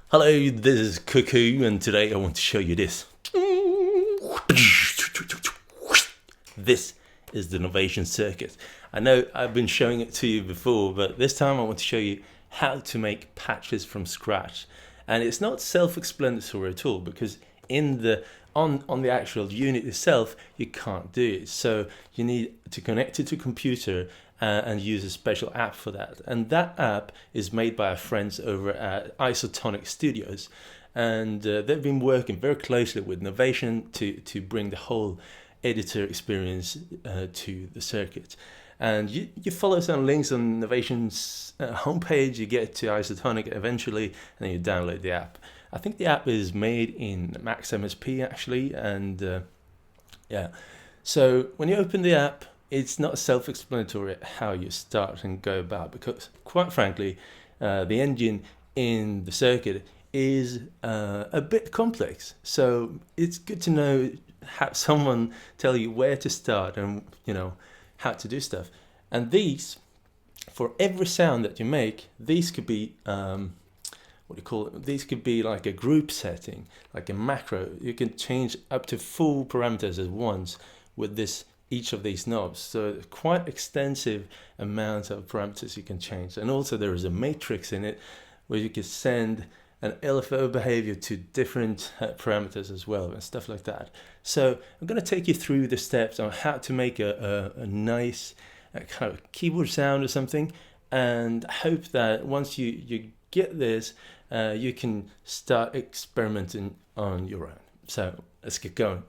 Hello, this is Cuckoo, and today I want to show you this. This is the Novation Circuit. I know I've been showing it to you before, but this time I want to show you how to make patches from scratch. And it's not self-explanatory at all, because in the on the actual unit itself you can't do it. So you need to connect it to a computer and use a special app for that. And that app is made by our friends over at Isotonic Studios, and they've been working very closely with Novation to bring the whole editor experience to the circuit. And you follow some links on Novation's homepage, you get to Isotonic eventually, and then you download the app. I think the app is made in Max MSP actually, and yeah. So when you open the app, it's not self-explanatory how you start and go about, because quite frankly, the engine in the circuit is a bit complex. So it's good to know, have someone tell you where to start and how to do stuff. And these, for every sound that you make, these could be what do you call it? These could be like a group setting, like a macro. You can change up to 4 parameters at once with each of these knobs. So quite extensive amount of parameters you can change. And also there is a matrix in it where you can send an LFO behavior to different parameters as well, and stuff like that. So I'm going to take you through the steps on how to make a nice kind of keyboard sound or something, and I hope that once you get this, you can start experimenting on your own. So let's get going.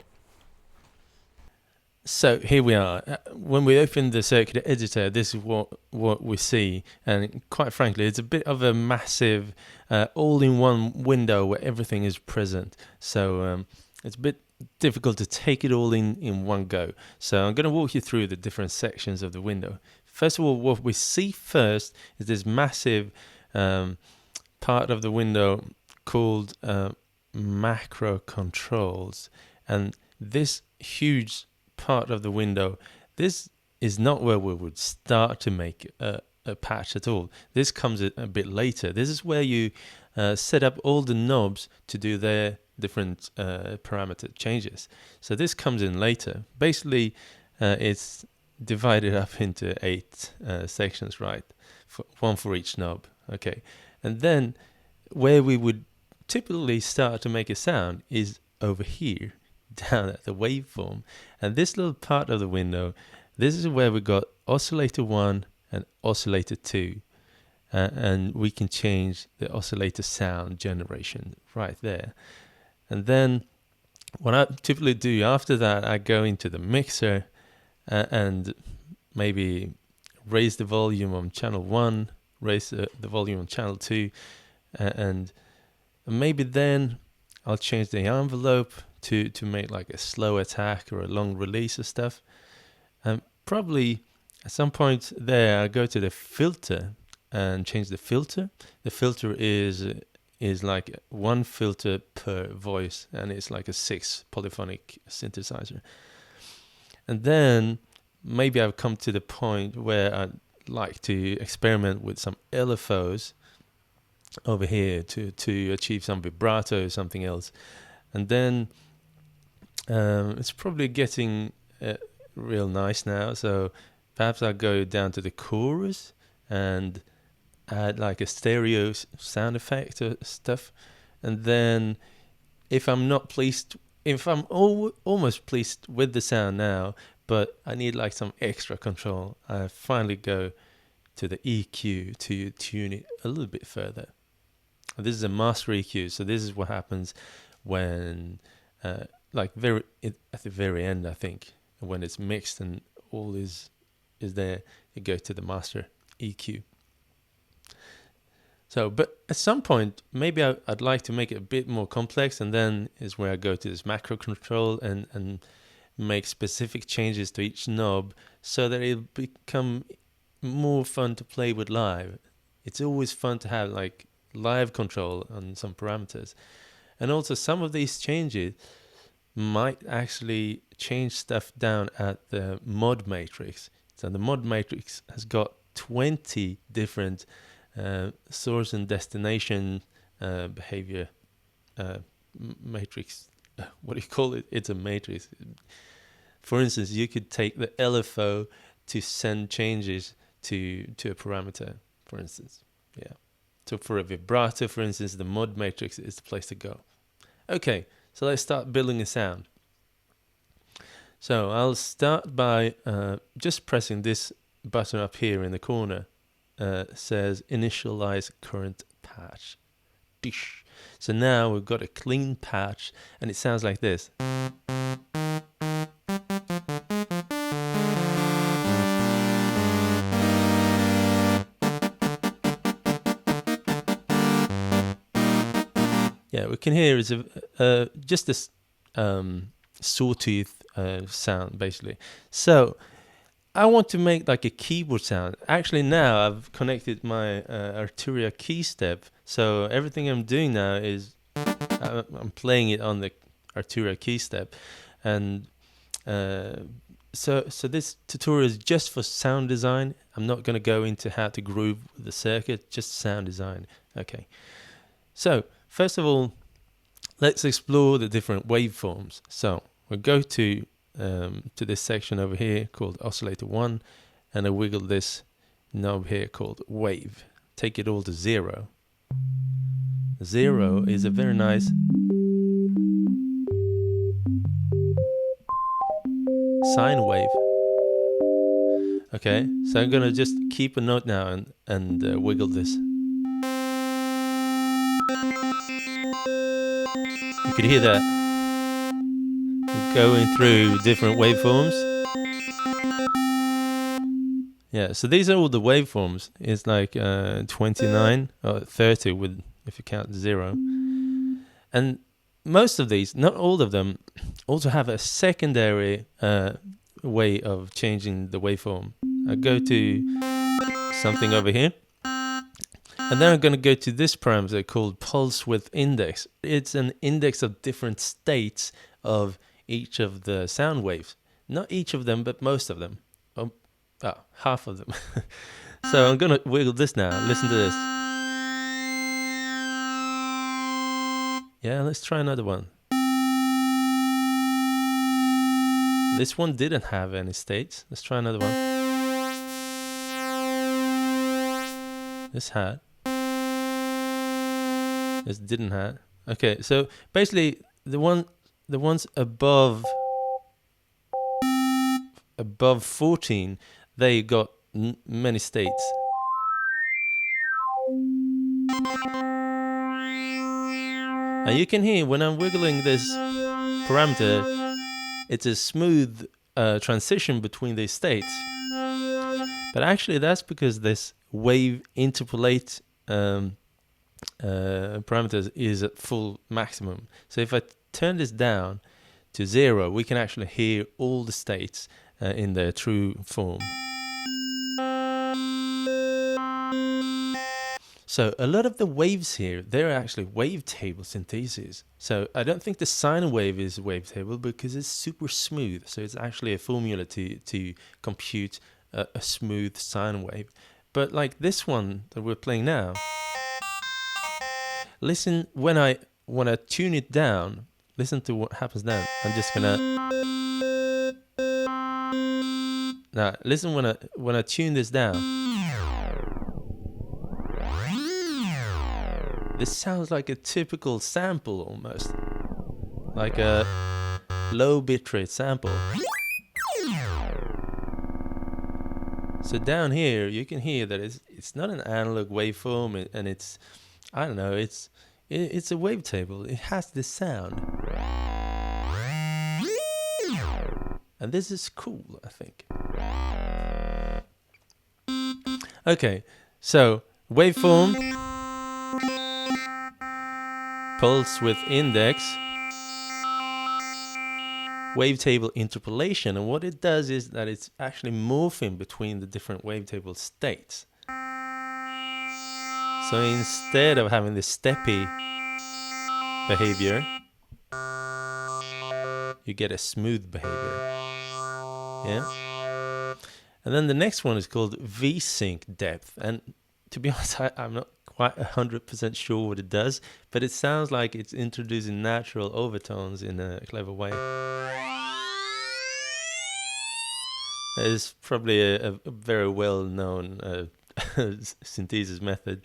So here we are. When we open the circuit editor, this is what we see, and quite frankly, it's a bit of a massive all-in-one window where everything is present. So it's a bit difficult to take it all in one go. So I'm going to walk you through the different sections of the window. First of all, what we see first is this massive part of the window called macro controls, and this huge part of the window, this is not where we would start to make a patch at all. This comes a bit later. This is where you set up all the knobs to do their different parameter changes. So this comes in later. Basically, it's divided up into 8 sections, right? One for each knob. Okay, and then where we would typically start to make a sound is over here, down at the waveform. And this little part of the window, this is where we got oscillator 1 and oscillator 2, and we can change the oscillator sound generation right there. And then what I typically do after that, I go into the mixer and maybe raise the volume on channel 1, raise the volume on channel 2, and maybe then I'll change the envelope to make like a slow attack or a long release of stuff. And probably at some point there I go to the filter and change the filter. The filter is like 1 filter per voice, and it's like a 6 polyphonic synthesizer. And then maybe I've come to the point where I'd like to experiment with some LFOs over here to achieve some vibrato or something else. And then it's probably getting real nice now, so perhaps I'll go down to the chorus and add like a stereo sound effect or stuff. And then if I'm not pleased, if I'm almost pleased with the sound now, but I need like some extra control, I finally go to the EQ to tune it a little bit further. This is a master EQ, so this is what happens when at the very end, I think, when it's mixed and all is there, you go to the master EQ. So, but at some point, maybe I'd like to make it a bit more complex, and then is where I go to this macro control and make specific changes to each knob so that it'll become more fun to play with live. It's always fun to have like live control on some parameters. And also some of these changes might actually change stuff down at the mod matrix. So the mod matrix has got 20 different source and destination behavior matrix. What do you call it? It's a matrix. For instance, you could take the LFO to send changes to a parameter, for instance. Yeah. So for a vibrato, for instance, the mod matrix is the place to go. Okay, so let's start building a sound. So I'll start by just pressing this button up here in the corner. Says initialize current patch. Dish. So now we've got a clean patch, and it sounds like this. Yeah, we can hear is just this sawtooth sound, basically. So I want to make like a keyboard sound. Actually, now I've connected my Arturia key step. So everything I'm doing now is I'm playing it on the Arturia key step, and so this tutorial is just for sound design. I'm not going to go into how to groove the circuit, just sound design. Okay. So first of all, let's explore the different waveforms. So we'll go to this section over here called oscillator 1, and I wiggle this knob here called wave. Take it all to 0. 0 is a very nice sine wave. Okay, so I'm gonna just keep a note now and wiggle this. You could hear that going through different waveforms. Yeah, so these are all the waveforms. It's like 29 or 30 with, if you count 0. And most of these, not all of them, also have a secondary way of changing the waveform. I go to something over here, and then I'm going to go to this parameter called pulse width index. It's an index of different states of each of the sound waves. Not each of them, but most of them. Half of them. So I'm going to wiggle this now. Listen to this. Yeah, let's try another one. This one didn't have any states. Let's try another one. This had. This didn't have. Okay, so basically the ones above 14, they got many states. And you can hear when I'm wiggling this parameter, it's a smooth transition between these states. But actually that's because this wave interpolate parameters is at full maximum. So if I turn this down to 0, we can actually hear all the states in their true form. So a lot of the waves here, they're actually wavetable syntheses. So I don't think the sine wave is wavetable because it's super smooth. So it's actually a formula to compute a smooth sine wave. But like this one that we're playing now, listen when I tune it down. Listen to what happens now. I'm just gonna now listen when I tune this down. This sounds like a typical sample almost, like a low bitrate sample. So down here you can hear that it's not an analog waveform, and it's, I don't know, it's a wavetable. It has this sound, and this is cool, I think. Okay, so waveform, pulse width index, wavetable interpolation, and what it does is that it's actually morphing between the different wavetable states. So instead of having this steppy behavior, you get a smooth behavior. Yeah. And then the next one is called V-sync depth, and to be honest, I'm not quite 100% sure what it does, but it sounds like it's introducing natural overtones in a clever way. It's probably a very well-known synthesis method.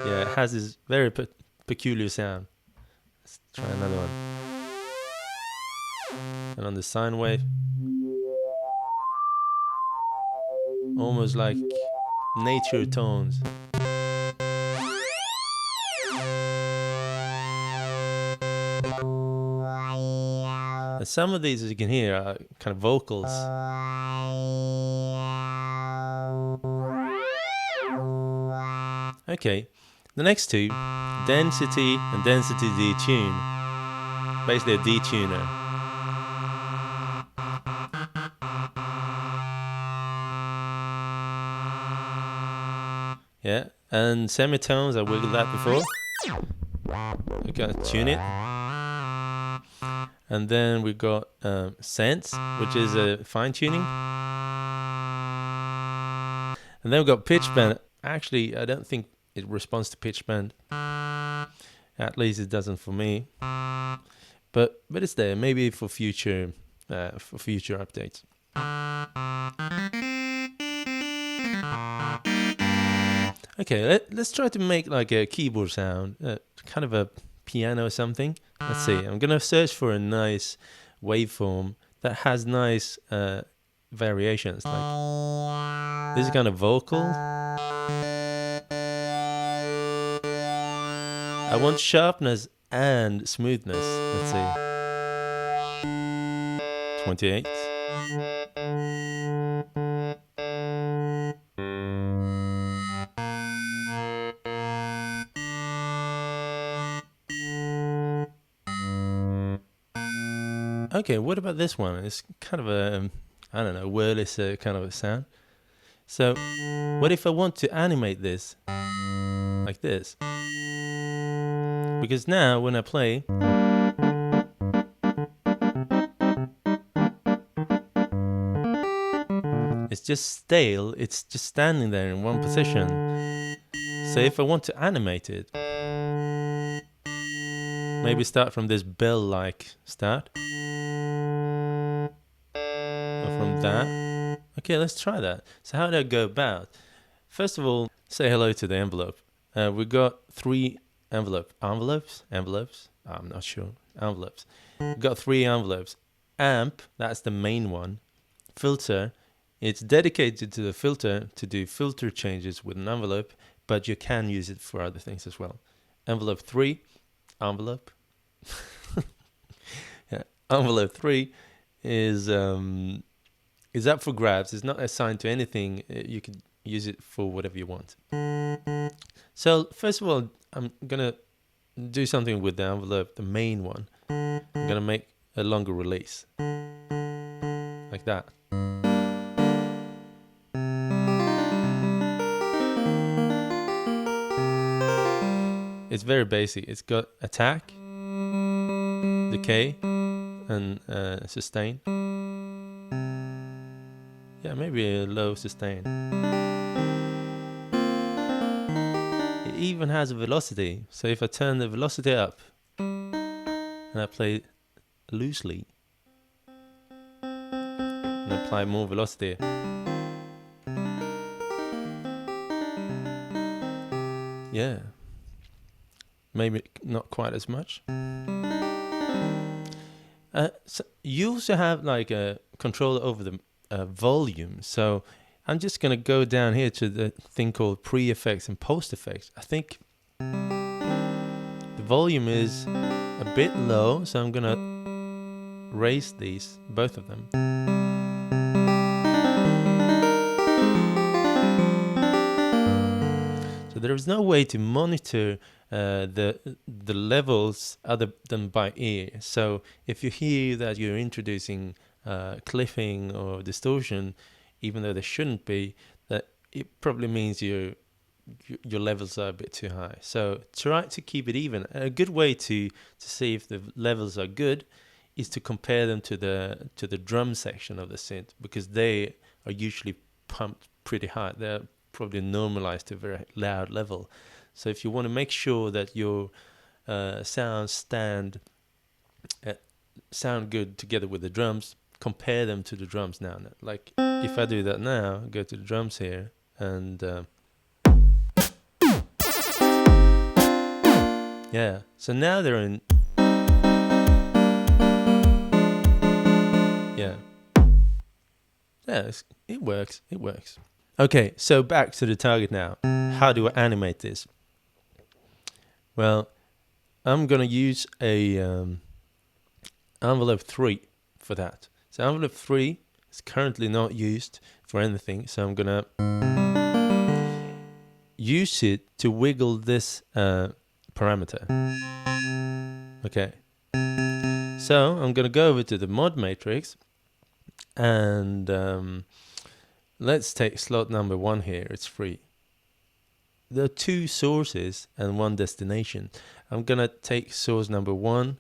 Yeah, it has this very peculiar sound. Let's try another one. And on the sine wave, almost like nature tones. And some of these, as you can hear, are kind of vocals. Okay, the next two, density and density detune. Basically a detuner. Yeah, and semitones, I wiggled that before. We're gonna tune it. And then we got sense, which is a fine tuning. And then we got pitch bend. Actually, I don't think it responds to pitch bend. At least it doesn't for me. But it's there. Maybe for future updates. Okay, let's try to make like a keyboard sound, kind of a piano or something. Let's see. I'm gonna search for a nice waveform that has nice variations. Like this is kind of vocal. I want sharpness and smoothness. Let's see. 28. Okay, what about this one? It's kind of a, I don't know, wordless kind of a sound. So, what if I want to animate this like this? Because now when I play, it's just stale, it's just standing there in one position. So if I want to animate it, maybe start from this bell-like start. Or from that. Okay, let's try that. So how do I go about? First of all, say hello to the envelope. We got 3 envelopes. I'm not sure. Envelopes. We got 3 envelopes. Amp, that's the main one. Filter, it's dedicated to the filter to do filter changes with an envelope, but you can use it for other things as well. Envelope 3, envelope. Yeah, envelope 3 is up for grabs. It's not assigned to anything. You can use it for whatever you want. So first of all, I'm gonna do something with the envelope, the main one. I'm gonna make a longer release, like that. It's very basic. It's got attack, decay, and sustain. Yeah, maybe a low sustain. It even has a velocity. So if I turn the velocity up and I play loosely and apply more velocity, yeah, maybe not quite as much. So you also have like a control over the volume. So I'm just going to go down here to the thing called pre-effects and post-effects. I think the volume is a bit low, so I'm going to raise these, both of them. So there is no way to monitor the levels other than by ear. So if you hear that you're introducing clipping or distortion, even though there shouldn't be, that it probably means your levels are a bit too high. So try to keep it even. A good way to see if the levels are good is to compare them to the drum section of the synth, because they are usually pumped pretty high. They're probably normalized to a very loud level. So if you want to make sure that your sounds sound good together with the drums, compare them to the drums now. Like if I do that now, go to the drums here, and yeah, so now they're in, yeah, it works. Okay, so back to the target now. How do I animate this? Well, I'm gonna use a envelope 3 for that. So envelope 3 is currently not used for anything, so I'm gonna use it to wiggle this parameter. Okay, so I'm gonna go over to the mod matrix, and let's take slot number 1 here. It's free. There are 2 sources and 1 destination. I'm gonna take source number 1,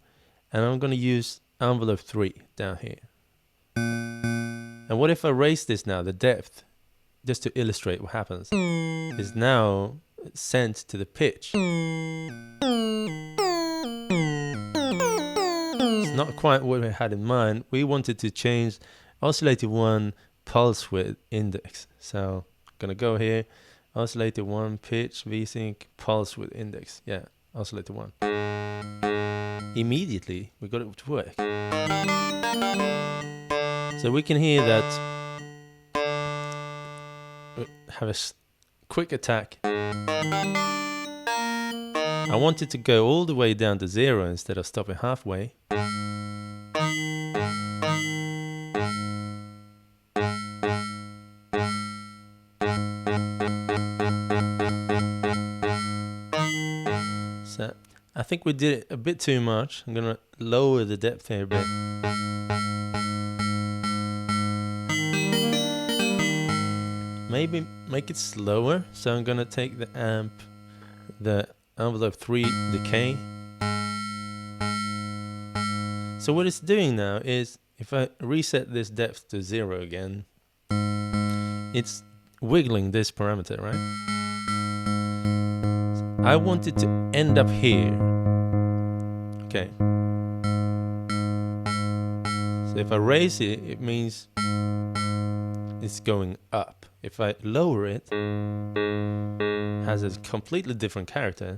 and I'm gonna use envelope 3 down here. And what if I raise this now, the depth, just to illustrate what happens, is now sent to the pitch. It's not quite what we had in mind. We wanted to change oscillator 1 pulse width index. So I'm gonna go here, oscillator 1 pitch VSync pulse width index. Yeah, oscillator 1. Immediately we got it to work. So we can hear that we have a quick attack. I want it to go all the way down to 0 instead of stopping halfway. So I think we did it a bit too much. I'm gonna lower the depth here a bit. Maybe make it slower. So I'm gonna take the envelope 3 decay. So what it's doing now is, if I reset this depth to 0 again, it's wiggling this parameter, right? So I want it to end up here. Okay. So if I raise it, it means it's going up. If I lower it, it has a completely different character.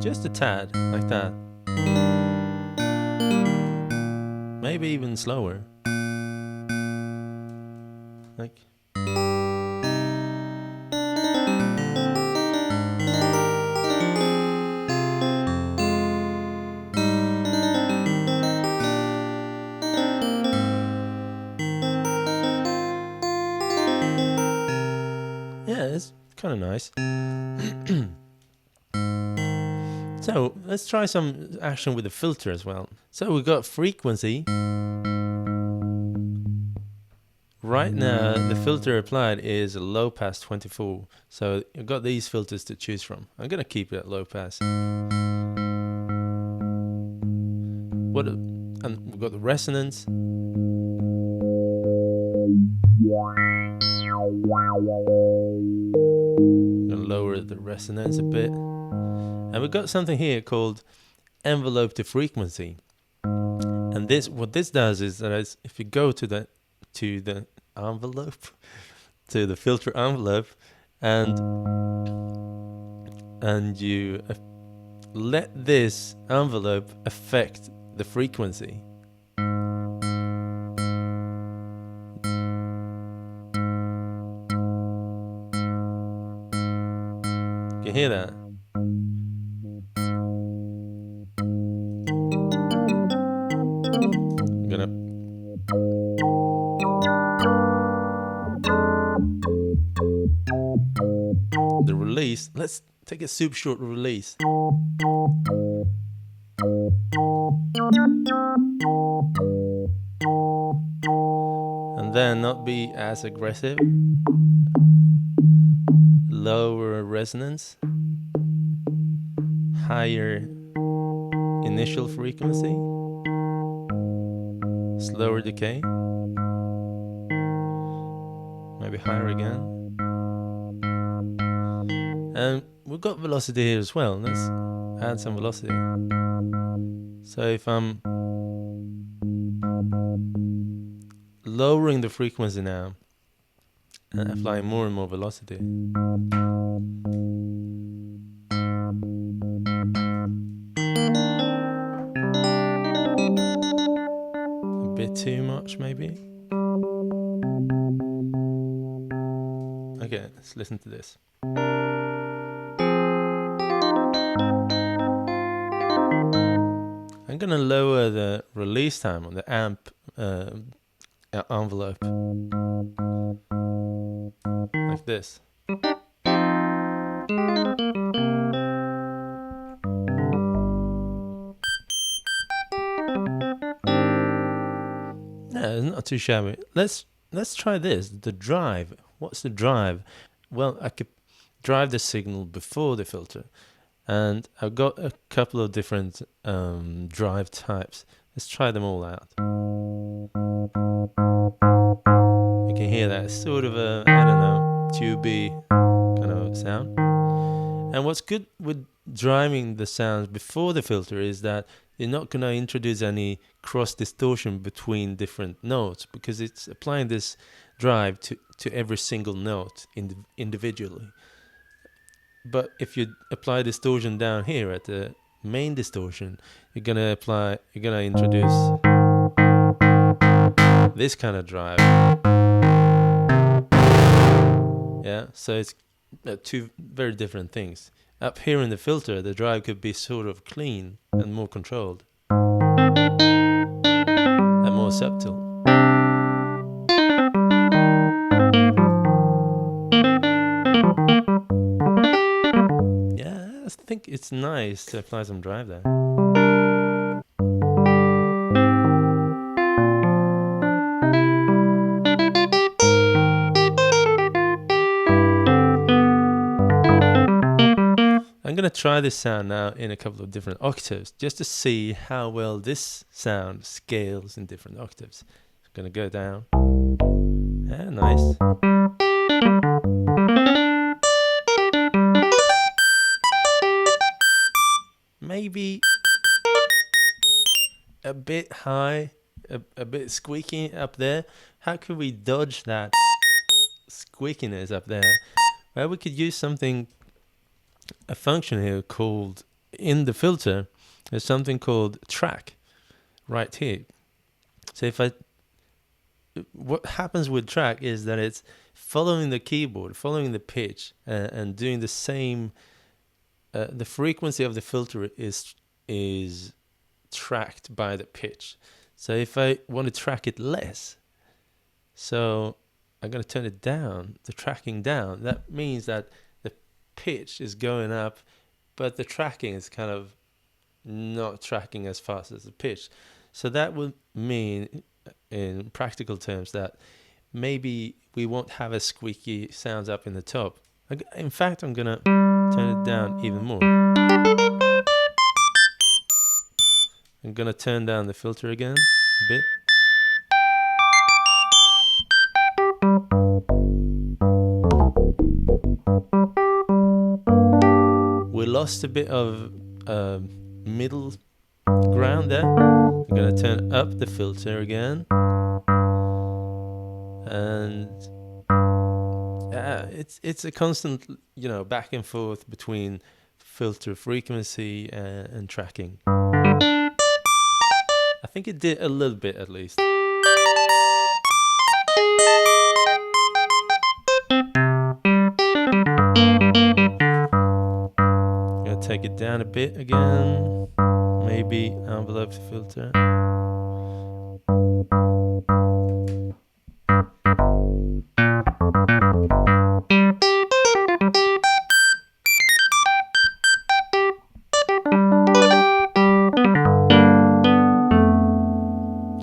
Just a tad, like that. Maybe even slower. Like. Yeah, it's kind of nice. So let's try some action with the filter as well. So we've got frequency. Right now, the filter applied is a low pass 24. So you've got these filters to choose from. I'm gonna keep it at low pass. And we've got the resonance. I'm gonna lower the resonance a bit. And we've got something here called envelope to frequency. And what this does is that if you go to the envelope, to the filter envelope, and you let this envelope affect the frequency. You can hear that? I'm gonna the release. Let's take a super short release. And then not be as aggressive. Lower resonance. Higher initial frequency. slower decay, maybe higher again, and we've got velocity here as well. Let's add some velocity. So if I'm lowering the frequency now and applying more and more velocity, a bit too much maybe. Okay, let's listen to this. I'm gonna lower the release time on the amp envelope like this. No, it's not too shabby. Let's try this. The drive. What's the drive? Well, I could drive the signal before the filter, and I've got a couple of different drive types. Let's try them all out. You can hear that sort of a, I don't know, tubey kind of sound. And what's good with driving the sounds before the filter is that you're not going to introduce any cross distortion between different notes, because it's applying this drive to every single note individually. But if you apply distortion down here at the main distortion, you're gonna introduce this kind of drive. Yeah, so it's two very different things. Up here in the filter, the drive could be sort of clean and more controlled and more subtle. Yeah, I think it's nice to apply some drive there. I'm going to try this sound now in a couple of different octaves just to see how well this sound scales in different octaves. I'm going to go down. Yeah, nice. Maybe a bit high, a bit squeaky up there. How could we dodge that squeakiness up there? Well, we could use a function here called, in the filter, there's something called track right here. So what happens with track is that it's following the keyboard, following the pitch, and doing the same. The frequency of the filter is tracked by the pitch. So if I want to track it less, so I'm going to turn it down, the tracking down. That means that the pitch is going up, but the tracking is kind of not tracking as fast as the pitch. So that would mean, in practical terms, that maybe we won't have as squeaky sounds up in the top. In fact, I'm going to turn it down even more. I'm going to turn down the filter again a bit. We lost a bit of middle ground there. I'm going to turn up the filter again. And it's a constant, back and forth between filter frequency and tracking. I think it did a little bit at least. Gonna take it down a bit again. Maybe envelope the filter.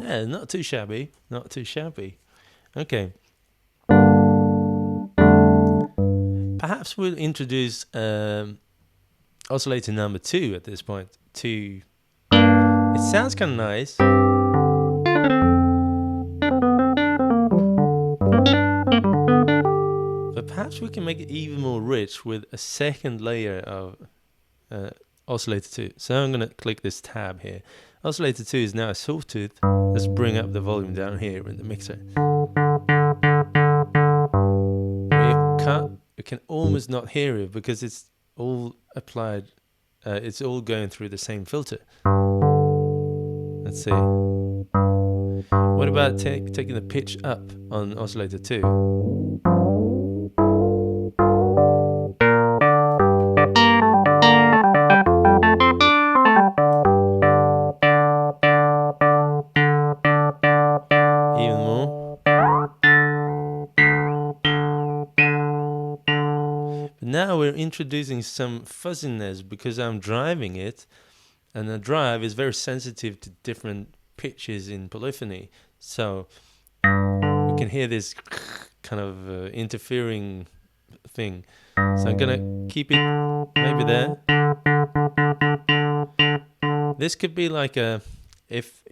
Yeah, not too shabby. Not too shabby. Okay. Perhaps we'll introduce oscillator number 2 at this point. It sounds kind of nice. But perhaps we can make it even more rich with a second layer of oscillator 2. So I'm going to click this tab here. Oscillator 2 is now a sawtooth. Let's bring up the volume down here in the mixer. We can almost not hear it because it's all applied, it's all going through the same filter. Let's see. What about taking the pitch up on oscillator 2? Even more. But now we're introducing some fuzziness because I'm driving it, and the drive is very sensitive to different pitches in polyphony. So we can hear this kind of interfering thing. So I'm gonna keep it maybe there. This could be like a if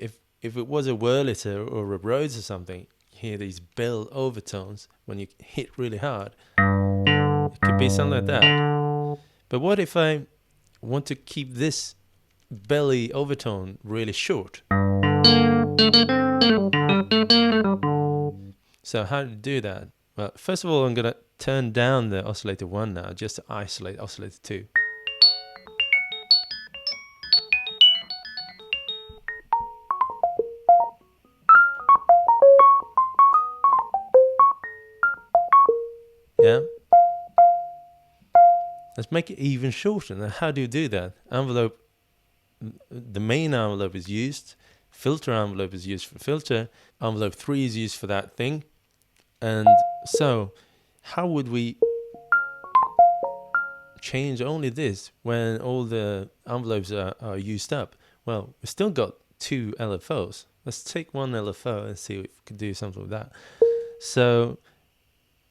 it was a Wurliter or a Rhodes or something, you hear these bell overtones when you hit really hard. It could be something like that. But what if I want to keep this belly overtone really short? So how to do that? Well, first of all, I'm going to turn down the oscillator 1 now, just to isolate oscillator 2. Yeah. Let's make it even shorter. Now, how do you do that? Envelope, the main envelope is used. Filter envelope is used for filter. Envelope 3 is used for that thing. And so, how would we change only this when all the envelopes are used up? Well, we still got 2 LFOs. Let's take one LFO and see if we can do something with that. So,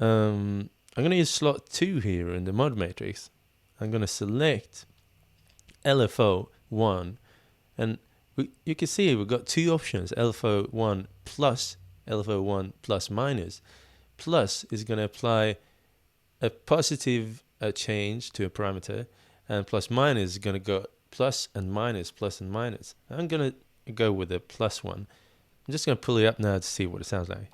I'm going to use slot 2 here in the mod matrix. I'm going to select LFO 1, and you can see we've got 2 options, LFO 1 plus, LFO 1 plus minus. Plus is going to apply a positive change to a parameter, and plus minus is going to go plus and minus, plus and minus. I'm going to go with the plus one. I'm just going to pull it up now to see what it sounds like.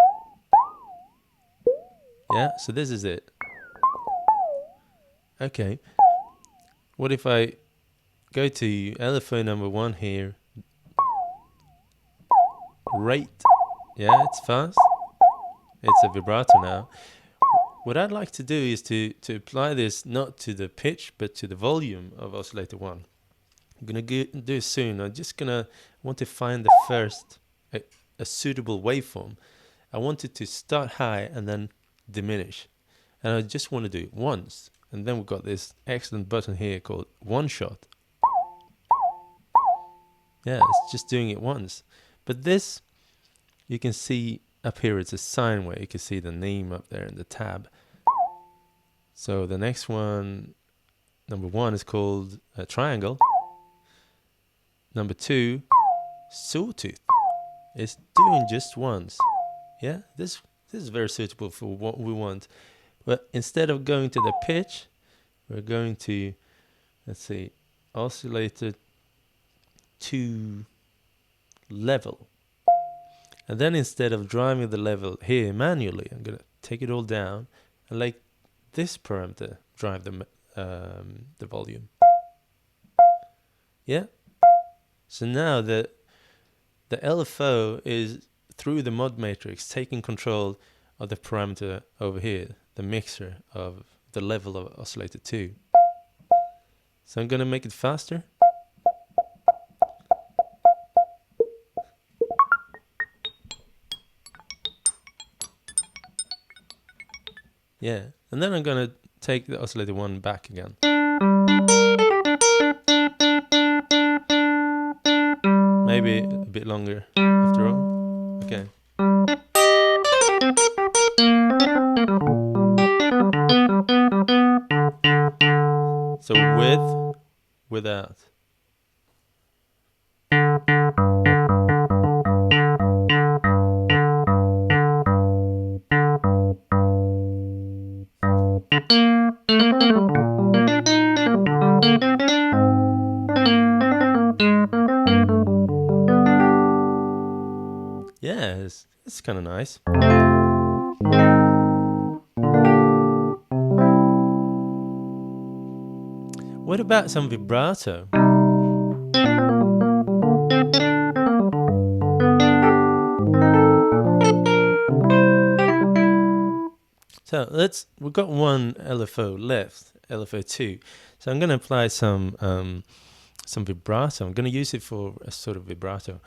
Yeah, so this is it. Okay. What if I go to LFO number 1 here, rate, yeah, it's fast, it's a vibrato now. What I'd like to do is to apply this not to the pitch but to the volume of oscillator 1. I'm going to do it soon. I'm just going to want to find the first, a suitable waveform. I want it to start high and then diminish. And I just want to do it once. And then we've got this excellent button here called one shot. Yeah, it's just doing it once. But this, you can see up here, it's a sine wave. You can see the name up there in the tab. So the next one, number 1 is called a triangle. Number 2, sawtooth. It's doing just once. Yeah, this is very suitable for what we want. But instead of going to the pitch, we're going to, let's see, oscillator 2 level. And then instead of driving the level here manually, I'm going to take it all down and let this parameter drive the volume. Yeah. So now the LFO is through the mod matrix taking control of the parameter over here, the mixer of the level of oscillator 2. So I'm going to make it faster. Yeah, and then I'm going to take the oscillator 1 back again. Maybe a bit longer after all. Okay. So with, without. It's kind of nice. What about some vibrato? So we've got one LFO left, LFO2. So I'm going to apply some vibrato. I'm going to use it for a sort of vibrato.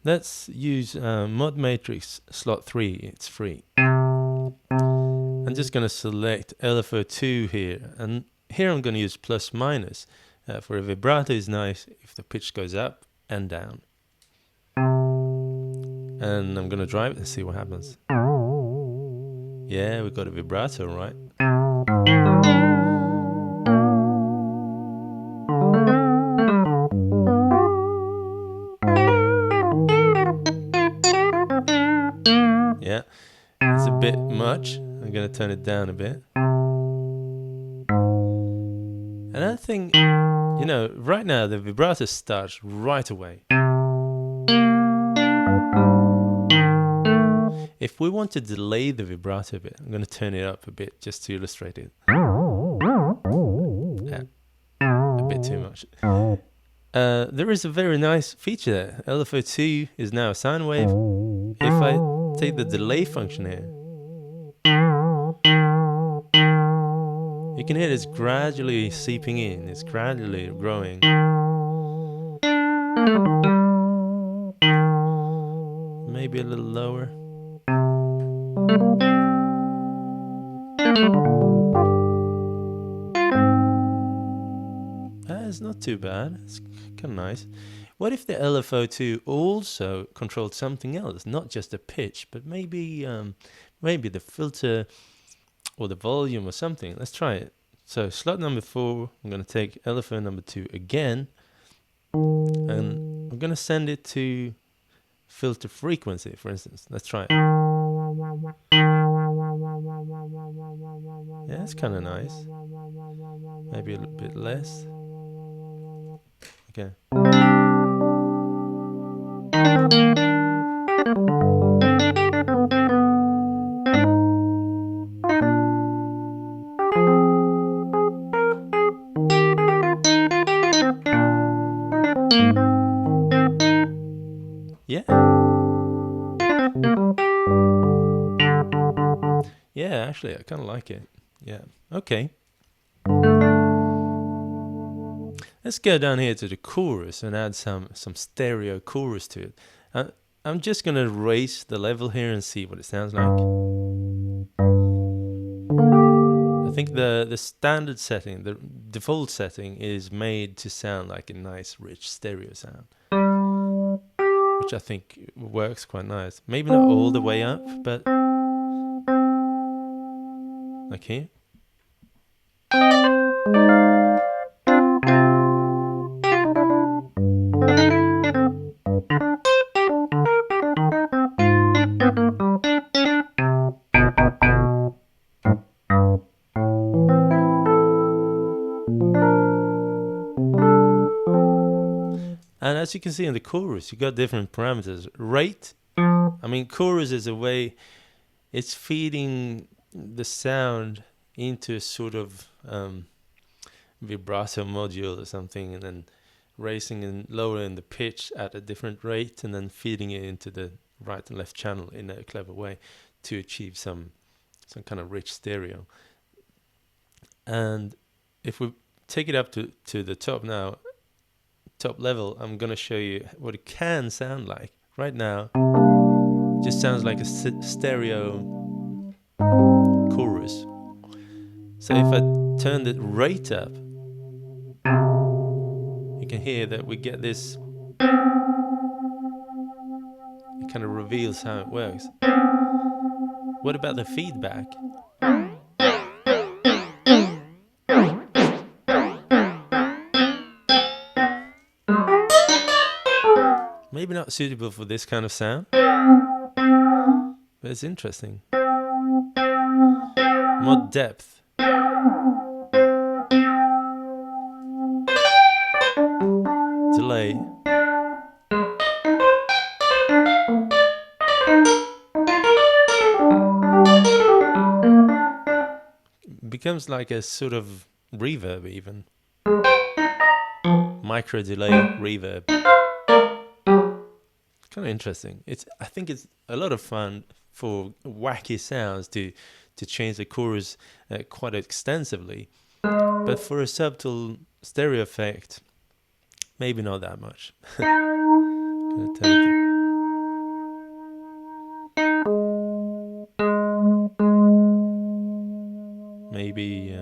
Let's use Mod Matrix slot 3. It's free. I'm just going to select LFO2 here, and here I'm going to use plus minus. For a vibrato is nice if the pitch goes up and down. And I'm going to drive it and see what happens. Yeah, we got a vibrato, right? Yeah, it's a bit much. I'm going to turn it down a bit. Another thing, you know, right now the vibrato starts right away. If we want to delay the vibrato a bit, I'm going to turn it up a bit just to illustrate it. Yeah, a bit too much. There is a very nice feature there. LFO2 is now a sine wave. If I take the delay function here, you can hear it's gradually seeping in. It's gradually growing. Maybe a little lower. It's not too bad. It's kind of nice. What if the LFO2 also controlled something else, not just the pitch, but maybe the filter or the volume or something? Let's try it. So slot number 4, I'm going to take LFO number 2 again, and I'm going to send it to filter frequency, for instance. Let's try it. Yeah, it's kind of nice. Maybe a little bit less. Okay. Yeah. Yeah, actually, I kind of like it. Yeah. Okay. Let's go down here to the chorus and add some stereo chorus to it. I'm just going to raise the level here and see what it sounds like. I think the standard setting, the default setting, is made to sound like a nice rich stereo sound, which I think works quite nice. Maybe not all the way up, but like here. And as you can see in the chorus, you got different parameters. Rate, I mean, chorus is a way, it's feeding the sound into a sort of vibrato module or something, and then raising and lowering the pitch at a different rate, and then feeding it into the right and left channel in a clever way to achieve some kind of rich stereo. And if we take it up to the top now, top level, I'm going to show you what it can sound like. Right now, it just sounds like a stereo chorus. So if I turn the rate up, you can hear that we get this. It kind of reveals how it works. What about the feedback? Maybe not suitable for this kind of sound, but it's interesting. Mod depth. Delay. becomes like a sort of reverb, even micro delay reverb. Kind of interesting. I think it's a lot of fun for wacky sounds to change the chorus quite extensively, but for a subtle stereo effect, maybe not that much. Gonna take it. Maybe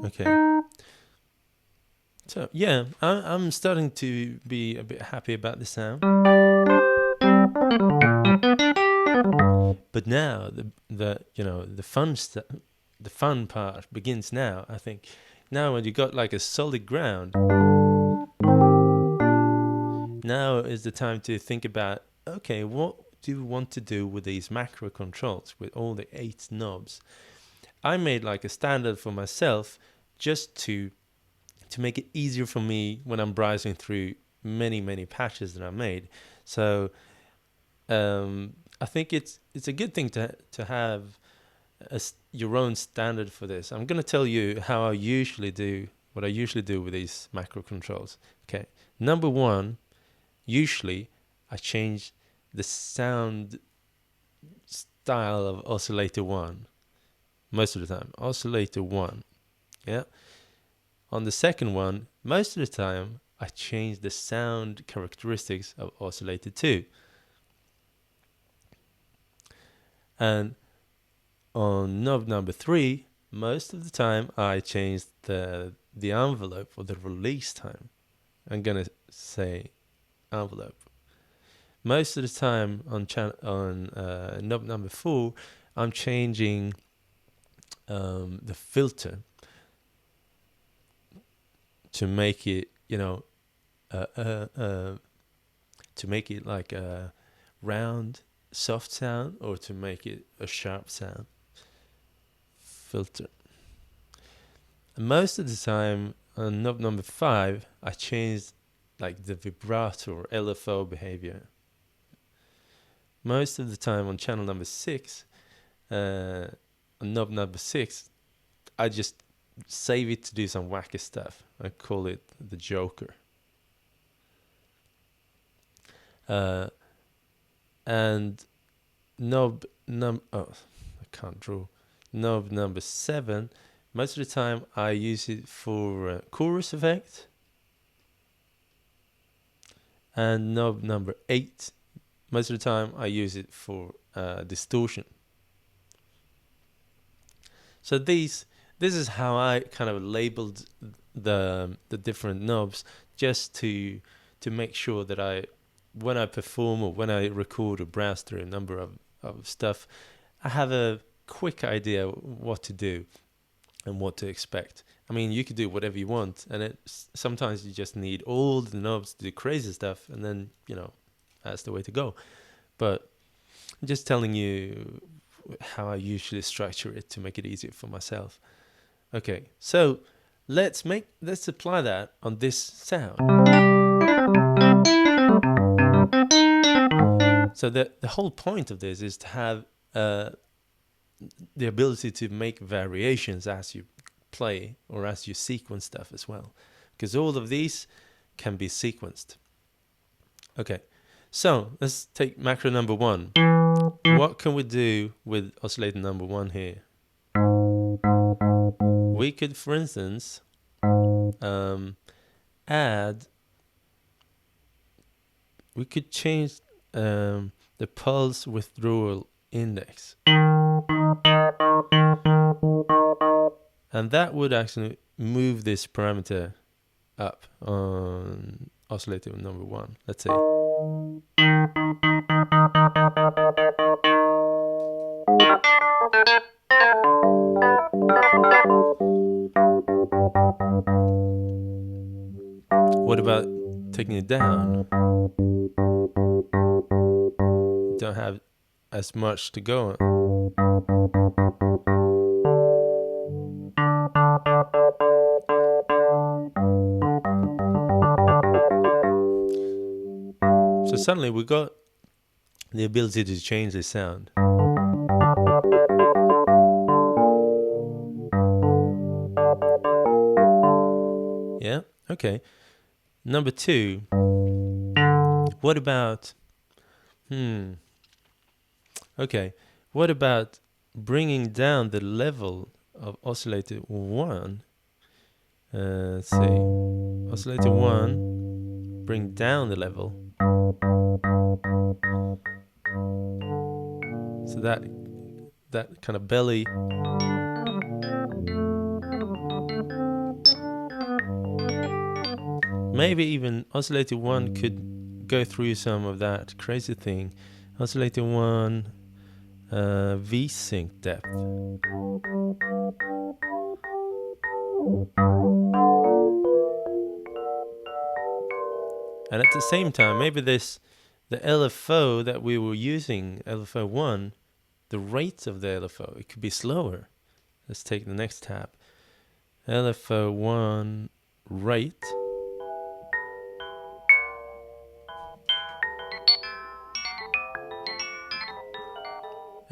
okay. So yeah, I'm starting to be a bit happy about the sound. But now the fun part begins now. I think now when you got like a solid ground, now is the time to think about, okay, what do you want to do with these macro controls, with all the 8 knobs? I made like a standard for myself just to make it easier for me when I'm browsing through many patches that I made. So I think it's a good thing to have your own standard for this. I'm going to tell you how I usually do with these macro controls. Okay, number 1, usually I change the sound style of oscillator 1 most of the time. Oscillator 1, yeah. On the second one, most of the time I change the sound characteristics of oscillator 2. And on knob number 3, most of the time I change the envelope or the release time. I'm gonna say envelope. Most of the time on knob number 4, I'm changing the filter to make it, to make it like a round, soft sound, or to make it a sharp sound. Filter. And most of the time on knob number 5, I change like the vibrato or LFO behavior. Most of the time on channel number 6, on knob number 6, I just save it to do some wacky stuff. I call it the Joker. And knob number 7, most of the time I use it for chorus effect. And knob number 8, most of the time I use it for distortion. So this is how I kind of labeled the different knobs, just to make sure that when I perform or when I record or browse through a number of stuff, I have a quick idea what to do and what to expect. I mean, you could do whatever you want, and sometimes you just need all the knobs to do crazy stuff, and then, that's the way to go. But I'm just telling you how I usually structure it to make it easier for myself. Okay, so let's apply that on this sound. So the whole point of this is to have the ability to make variations as you play or as you sequence stuff as well, because all of these can be sequenced. Okay, so let's take macro number 1. What can we do with oscillator number 1 here? We could, for instance, we could change the pulse withdrawal index. And that would actually move this parameter up on oscillator number 1. Let's see. What about taking it down? Don't have as much to go on. So suddenly we got the ability to change the sound. Yeah, okay. Number 2, what about, okay, what about bringing down the level of oscillator 1? Let's see, oscillator 1, bring down the level. So that kind of belly. Maybe even oscillator 1 could go through some of that crazy thing. Oscillator 1, V-sync depth. And at the same time, maybe the LFO that we were using, LFO 1, the rate of the LFO, it could be slower. Let's take the next tab. LFO 1 rate.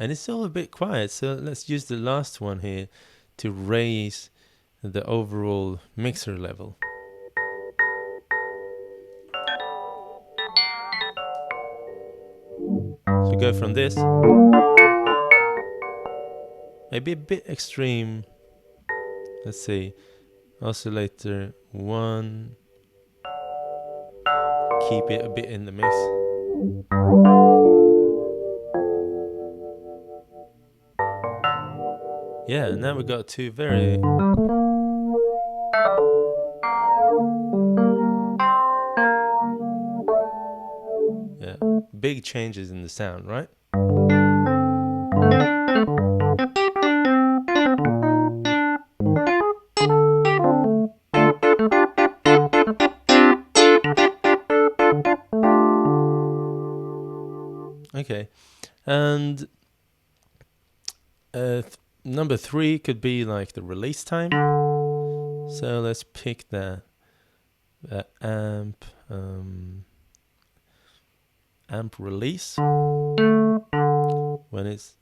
And it's all a bit quiet, so let's use the last one here to raise the overall mixer level. So go from this, maybe a bit extreme. Let's see, oscillator 1, keep it a bit in the mix. Yeah, now we got two very big changes in the sound, right? Okay, and number 3 could be like the release time. So let's pick the amp release when it's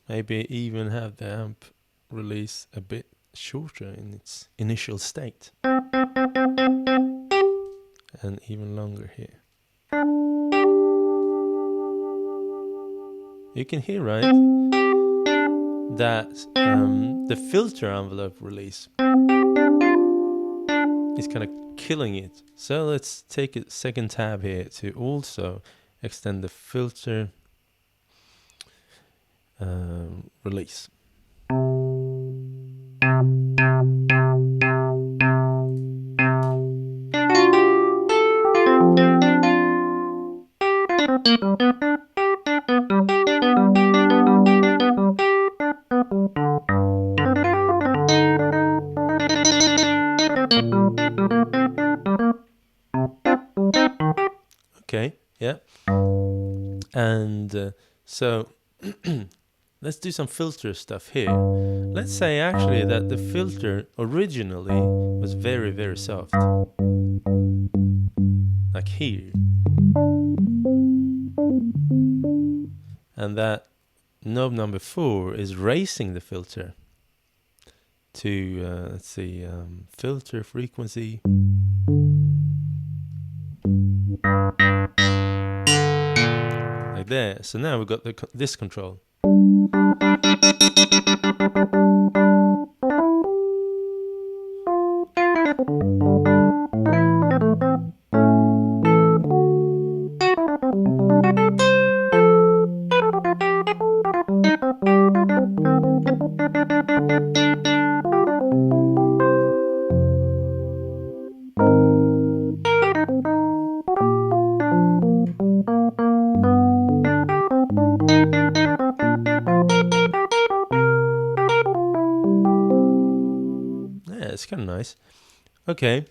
maybe even have the amp release a bit shorter in its initial state and even longer here. You can hear, right, that the filter envelope release is kind of killing it. So let's take a second tab here to also extend the filter release. Okay, yeah. And so let's do some filter stuff here. Let's say actually that the filter originally was very, very soft. Like here. And that knob number 4 is raising the filter to, let's see, filter frequency. Like there. So now we've got this control. It's kind of nice. Okay.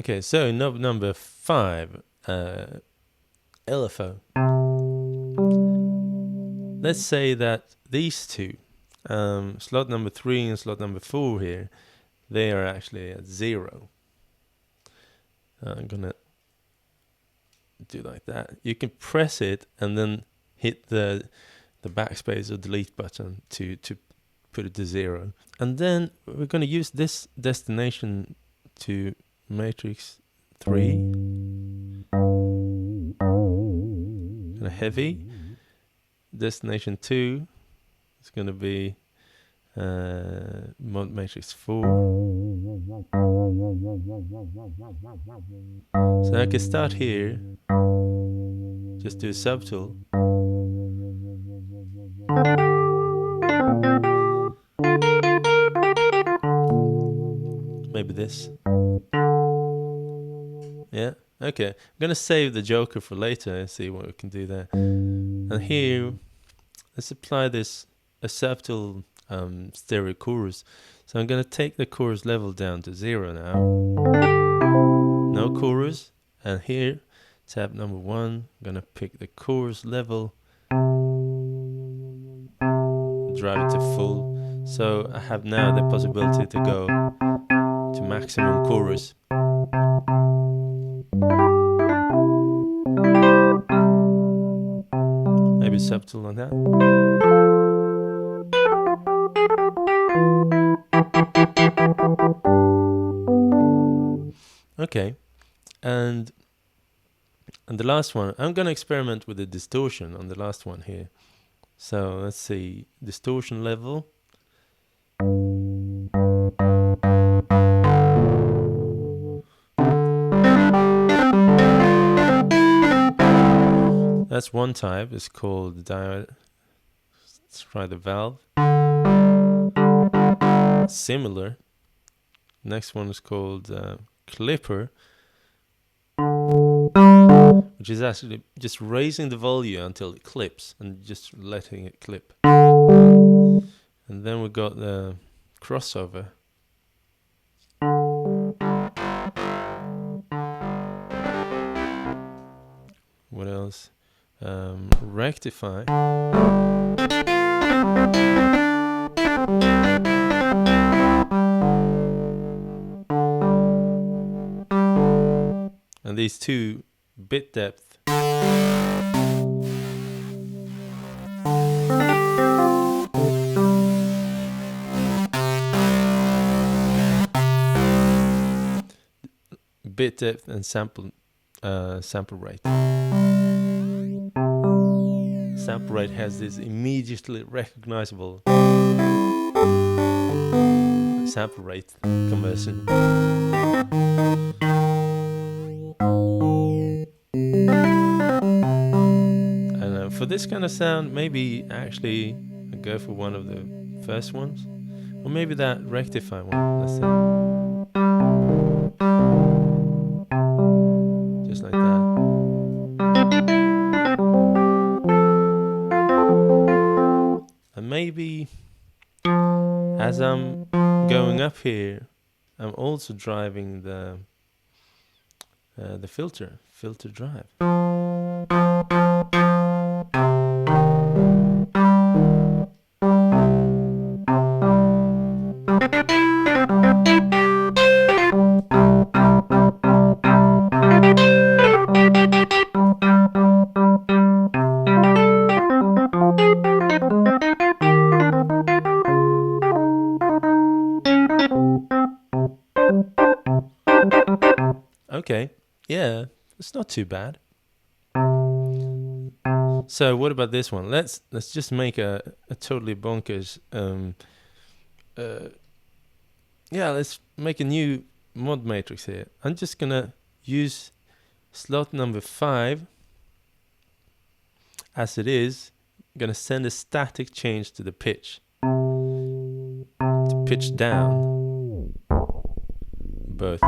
Okay, so knob number 5, LFO. Let's say that these two, slot number 3 and slot number 4 here, they are actually at 0. I'm gonna do like that. You can press it and then hit the backspace or delete button to put it to 0. And then we're gonna use this destination to matrix 3, kind of heavy. Destination 2 is gonna be mod matrix 4. So I can start here, just do a subtool. Maybe this. Yeah, okay. I'm gonna save the joker for later and see what we can do there. And here, let's apply this a subtle stereo chorus. So I'm gonna take the chorus level down to 0 now. No chorus. And here, tab number 1, I'm gonna pick the chorus level, drive it to full. So I have now the possibility to go to maximum chorus. Maybe subtle on that. Okay, and the last one, I'm gonna experiment with the distortion on the last one here. So let's see, distortion level. That's one type, it's called diode. Let's try the valve. Similar. Next one is called clipper, which is actually just raising the volume until it clips and just letting it clip. And then we got the crossover. What else? Rectify. And these two, bit depth. Bit depth and sample rate. Sample rate has this immediately recognizable sample rate conversion. And for this kind of sound, maybe actually go for one of the first ones, or maybe that rectify one. Let's see. Just like that. And maybe as I'm going up here, I'm also driving the filter drive. Okay, yeah, it's not too bad. So what about this one? Let's just make a totally bonkers. Yeah, let's make a new mod matrix here. I'm just gonna use slot number 5 as it is. I'm gonna send a static change to the pitch. To pitch down. Both.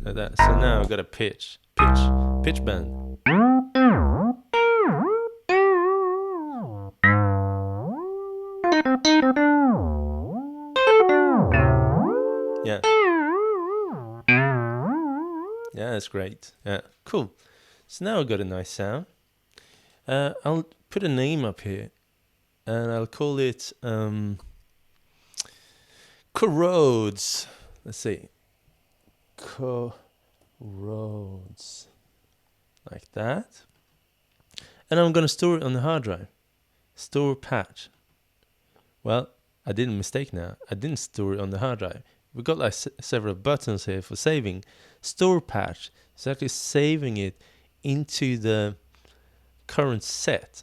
Like that. So now I've got a pitch bend. Yeah. Yeah, that's great. Yeah, cool. So now I've got a nice sound. I'll put a name up here, and I'll call it corrodes. Let's see, corrodes, like that. And I'm going to store it on the hard drive. Store patch. Well, I did a mistake now. I didn't store it on the hard drive. We've got like several buttons here for saving. Store patch is actually saving it into the current set.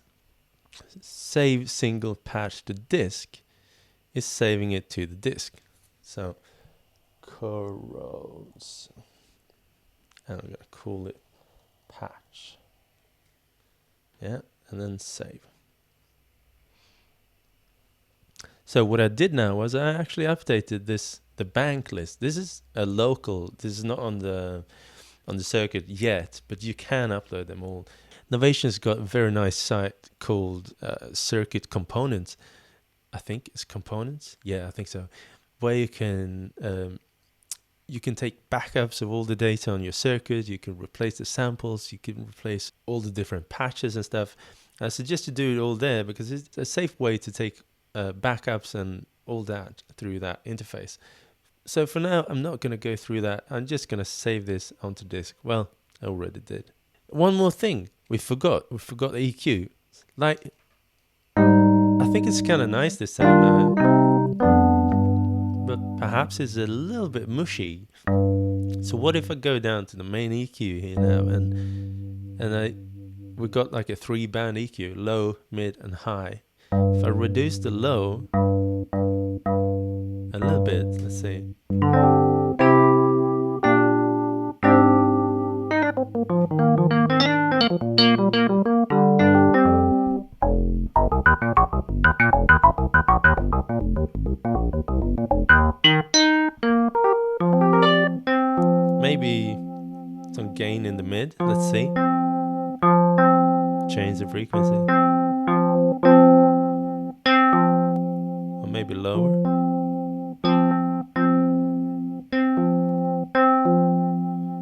Save single patch to disk is saving it to the disk. So corrodes, and I'm going to call it patch. Yeah, and then save. So what I did now was I actually updated the bank list. This is a local. This is not on the circuit yet, but you can upload them all. Novation's got a very nice site called Circuit Components. I think it's Components. Yeah, I think so. Where you can take backups of all the data on your circuit. You can replace the samples. You can replace all the different patches and stuff. I suggest you do it all there because it's a safe way to take backups and all that through that interface. So for now, I'm not going to go through that. I'm just going to save this onto disk. Well, I already did. One more thing we forgot. We forgot the EQ. Like, I think it's kind of nice, this sound now, but perhaps it's a little bit mushy. So what if I go down to the main EQ here now, and we got like a 3-band EQ, low, mid, and high. If I reduce the low a little bit, let's see. Maybe some gain in the mid, let's see. Change the frequency. Or maybe lower.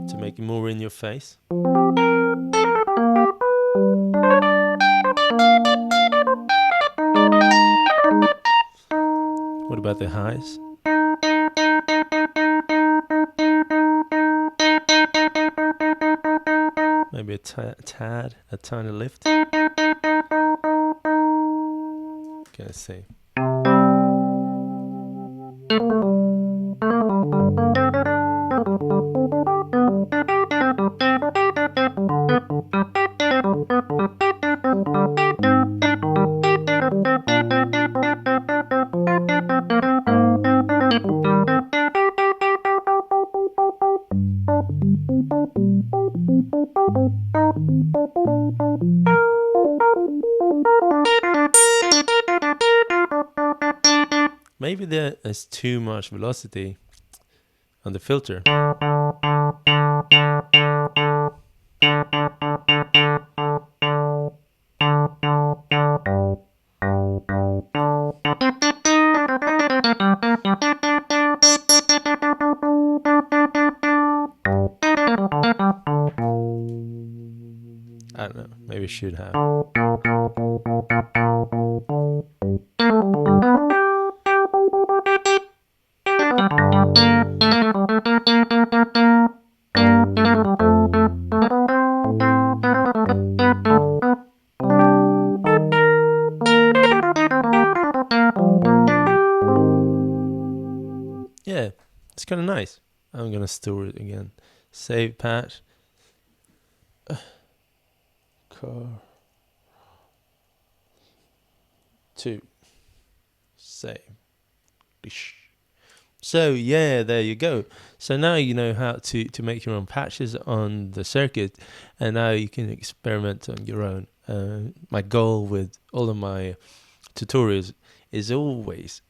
To make it more in your face. What about the highs? Maybe a tad, a tiny lift. Okay, let's see. Maybe there is too much velocity on the filter. I don't know, maybe it should have. Yeah, it's kind of nice. I'm gonna store it again. Save patch. Car 2. Save. So yeah, there you go. So now you know how to make your own patches on the circuit, and now you can experiment on your own. My goal with all of my tutorials is always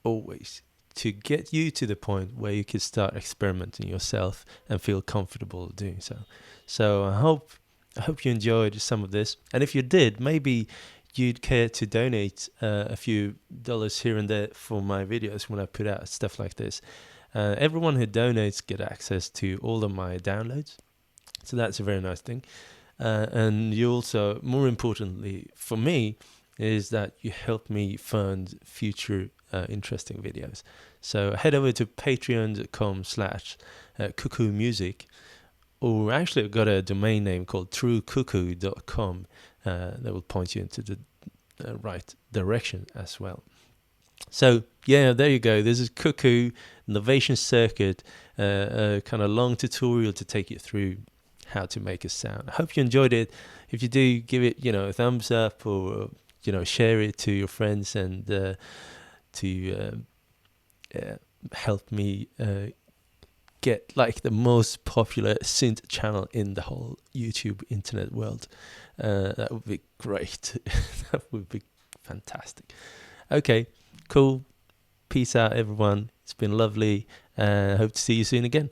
to get you to the point where you can start experimenting yourself and feel comfortable doing so. So I hope you enjoyed some of this, and if you did, maybe you'd care to donate a few dollars here and there for my videos when I put out stuff like this. Everyone who donates get access to all of my downloads, So that's a very nice thing. And you also, more importantly for me, is that you help me fund future interesting videos. So head over to patreon.com/cuckoo music, or actually I've got a domain name called truecuckoo.com that will point you into the right direction as well. So yeah, there you go. This is Cuckoo Novation Circuit, a kind of long tutorial to take you through how to make a sound. I hope you enjoyed it. If you do, give it a thumbs up, or share it to your friends, and to help me get like the most popular synth channel in the whole YouTube internet world. That would be great. That would be fantastic. Okay, cool. Peace out, everyone. It's been lovely. Hope to see you soon again.